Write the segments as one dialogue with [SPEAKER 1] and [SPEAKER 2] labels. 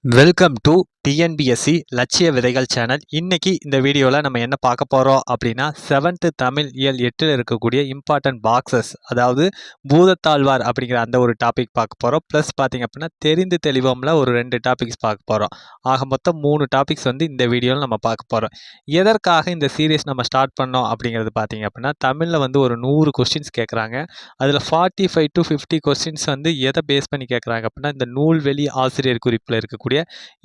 [SPEAKER 1] Welcome to TNPSC லட்சிய விதைகள் channel. இன்னைக்கு இந்த வீடியோவில் நம்ம என்ன பார்க்க போகிறோம் அப்படின்னா 7th தமிழ் இயல் 8ல் இருக்கக்கூடிய இம்பார்ட்டன்ட் பாக்ஸஸ், அதாவது பூதத்தாழ்வார் அப்படிங்கிற அந்த ஒரு டாபிக் பார்க்க போகிறோம். ப்ளஸ் பார்த்திங்க அப்படின்னா தெரிந்து தெளிவோம்ல ஒரு 2 டாபிக்ஸ் பார்க்க போகிறோம். ஆக மொத்தம் 3 டாபிக்ஸ் இந்த வீடியோவில் நம்ம பார்க்க போகிறோம். எதற்காக இந்த சீரீஸ் நம்ம ஸ்டார்ட் பண்ணோம் அப்படிங்கிறது பார்த்திங்க அப்படின்னா, தமிழில் ஒரு 100 கொஸ்டின்ஸ் கேட்குறாங்க. அதில் 45 to 50 கொஸ்டின்ஸ் எதை பேஸ் பண்ணி கேட்குறாங்க அப்படின்னா, இந்த நூல்வெளி ஆசிரியர் குறிப்பில் இருக்கக்கூடிய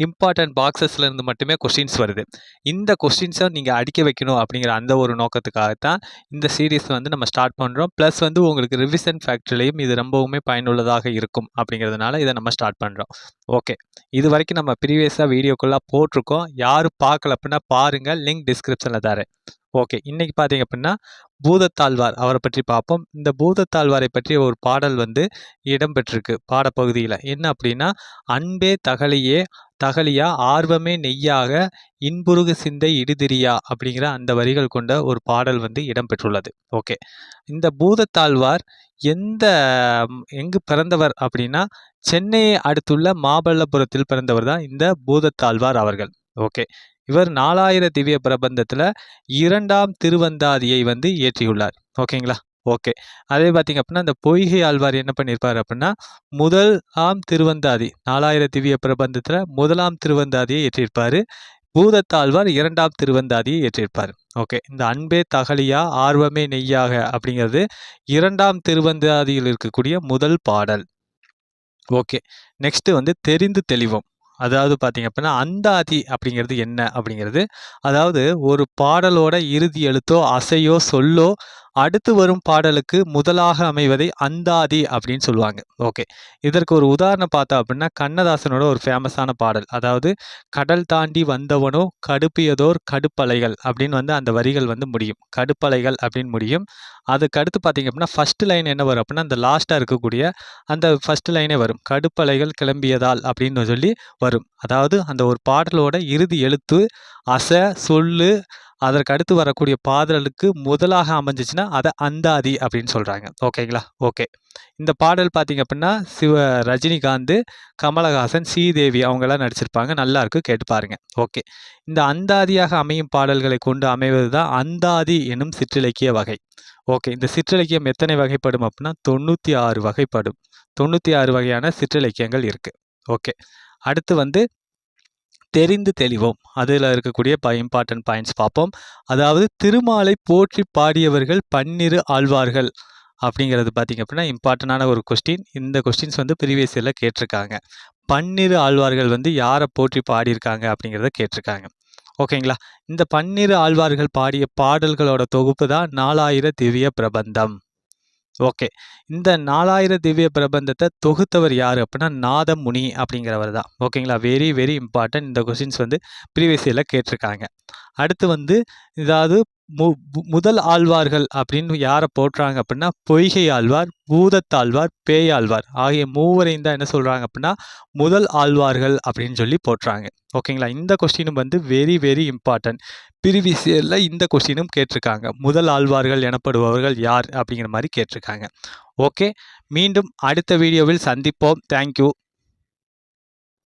[SPEAKER 1] இம்பார்ட்டன்ட் பாக்ஸஸ்ல இருந்து மட்டுமே கொஸ்டின்ஸ் வருது. இந்த கொஸ்டின்ஸை நீங்கள் அடிக்க வைக்கணும் அப்படிங்கிற அந்த ஒரு நோக்கத்துக்காகத்தான் இந்த சீரீஸ் நம்ம ஸ்டார்ட் பண்ணுறோம். ப்ளஸ் உங்களுக்கு ரிவிஷன் ஃபேக்டரிலையும் இது ரொம்பவுமே பயனுள்ளதாக இருக்கும் அப்படிங்கிறதுனால இதை நம்ம ஸ்டார்ட் பண்ணுறோம். ஓகே, இது வரைக்கும் நம்ம ப்ரீவியஸாக வீடியோக்குள்ளே போட்டிருக்கோம். யாரும் பார்க்கல அப்படின்னா பாருங்கள், லிங்க் டிஸ்கிரிப்ஷனில் தரேன். ஓகே, இன்னைக்கு பார்த்தீங்க அப்படின்னா பூதத்தாழ்வார் அவரை பற்றி பார்ப்போம். இந்த பூதத்தாழ்வாரை பற்றி ஒரு பாடல் இடம்பெற்றிருக்கு பாடப்பகுதியில். என்ன அப்படின்னா, அன்பே தகலியா ஆர்வமே நெய்யாக இன்புருகு சிந்தை இடுதிரியா அப்படிங்கிற அந்த வரிகள் கொண்ட ஒரு பாடல் இடம்பெற்றுள்ளது. ஓகே, இந்த பூதத்தாழ்வார் எங்கு பிறந்தவர் அப்படின்னா, சென்னையை அடுத்துள்ள மாமல்லபுரத்தில் பிறந்தவர் தான் இந்த பூதத்தாழ்வார் அவர்கள். ஓகே, இவர் 4000 திவ்ய பிரபந்தத்தில் 2ஆம் திருவந்தாதியை இயற்றியுள்ளார். ஓகேங்களா? ஓகே, அதே பார்த்தீங்க அப்படின்னா, இந்த பொய்கை ஆழ்வார் என்ன பண்ணியிருப்பார் அப்படின்னா, 1ஆம் திருவந்தாதி 4000 திவ்ய பிரபந்தத்தில் 1ஆம் திருவந்தாதியை ஏற்றிருப்பார். பூதத்தாழ்வார் 2ஆம் திருவந்தாதியை ஏற்றிருப்பார். ஓகே, இந்த அன்பே தகலியா ஆர்வமே நெய்யாக அப்படிங்கிறது 2ஆம் திருவந்தாதியில் இருக்கக்கூடிய முதல் பாடல். ஓகே, நெக்ஸ்ட் தெரிந்து தெளிவோம். அதாவது பார்த்தீங்க அப்படின்னா, அந்தாதி அப்படிங்கிறது என்ன அப்படிங்கிறது, அதாவது ஒரு பாடலோட இறுதி எழுத்தோ அசையோ சொல்லோ அடுத்து வரும் பாடலுக்கு முதலாக அமைவதை அந்தாதி அப்படின்னு சொல்லுவாங்க. ஓகே, இதற்கு ஒரு உதாரணம் பார்த்தா அப்படின்னா, கண்ணதாசனோட ஒரு ஃபேமஸான பாடல், அதாவது கடல் தாண்டி வந்தவனோ கடுப்பியதோர் கடுப்பலைகள் அப்படின்னு அந்த வரிகள் முடியும். கடுப்பலைகள் அப்படின்னு முடியும். அதுக்கு அடுத்து பார்த்தீங்க அப்படின்னா, ஃபர்ஸ்ட் லைன் என்ன வரும் அப்படின்னா, அந்த லாஸ்ட்டாக இருக்கக்கூடிய அந்த ஃபர்ஸ்ட் லைனே வரும். கடுப்பலைகள் கிளம்பியதால் அப்படின்னு சொல்லி வரும். அதாவது அந்த ஒரு பாடலோட இறுதி எழுத்து அச சொல்லு அதற்கு அடுத்து வரக்கூடிய பாடலுக்கு முதலாக அமைஞ்சிச்சுன்னா அதை அந்தாதி அப்படின்னு சொல்கிறாங்க. ஓகேங்களா? ஓகே, இந்த பாடல் பார்த்தீங்க அப்படின்னா ரஜினிகாந்த், கமலஹாசன், ஸ்ரீதேவி அவங்கெல்லாம் நடிச்சிருப்பாங்க. நல்லா இருக்கு, கேட்டு பாருங்க. ஓகே, இந்த அந்தாதியாக அமையும் பாடல்களை கொண்டு அமைவது தான் அந்தாதி எனும் சிற்றிலக்கிய வகை. ஓகே, இந்த சிற்றிலக்கியம் எத்தனை வகைப்படும் அப்படின்னா 96 வகைப்படும். 96 வகையான சிற்றிலக்கியங்கள் இருக்கு. ஓகே, அடுத்து தெரிந்து தெளிவோம். அதில் இருக்கக்கூடிய இம்பார்ட்டன்ட் பாயிண்ட்ஸ் பார்ப்போம். அதாவது திருமாலை போற்றி பாடியவர்கள் 12 ஆழ்வார்கள் அப்படிங்கிறது பார்த்தீங்க அப்படின்னா இம்பார்ட்டண்டான ஒரு கொஸ்டின். இந்த கொஸ்டின்ஸ் ப்ரீவியஸ் இயரில் கேட்டிருக்காங்க. 12 ஆழ்வார்கள் யாரை போற்றி பாடியிருக்காங்க அப்படிங்கிறத கேட்டிருக்காங்க. ஓகேங்களா? இந்த 12 ஆழ்வார்கள் பாடிய பாடல்களோட தொகுப்பு தான் 4000 திவ்ய பிரபந்தம். ஓகே, இந்த 4000 திவ்ய பிரபந்தத்தை தொகுத்தவர் யார் அப்படின்னா நாதமுனி அப்படிங்கிறவர் தான். ஓகேங்களா? Very very important. இந்த கொஸ்டின்ஸ் ப்ரீவியஸ் இயரில் கேட்டிருக்காங்க. அடுத்து இதாவது முதல் ஆழ்வார்கள் அப்படின்னு யாரை போட்டுறாங்க அப்படின்னா பொய்கை ஆழ்வார், பூதத்தாழ்வார், பேயாழ்வார் ஆகிய மூவரையும் தான் என்ன சொல்கிறாங்க அப்படின்னா முதல் ஆழ்வார்கள் அப்படின்னு சொல்லி போட்டுறாங்க. ஓகேங்களா? இந்த கொஸ்டினும் வெரி வெரி இம்பார்ட்டன்ட். ப்ரீவியஸ் இயரில் இந்த கொஸ்டினும் கேட்டிருக்காங்க. முதல் ஆழ்வார்கள் எனப்படுபவர்கள் யார் அப்படிங்கிற மாதிரி கேட்டிருக்காங்க. ஓகே, மீண்டும் அடுத்த வீடியோவில் சந்திப்போம். தேங்க்யூ.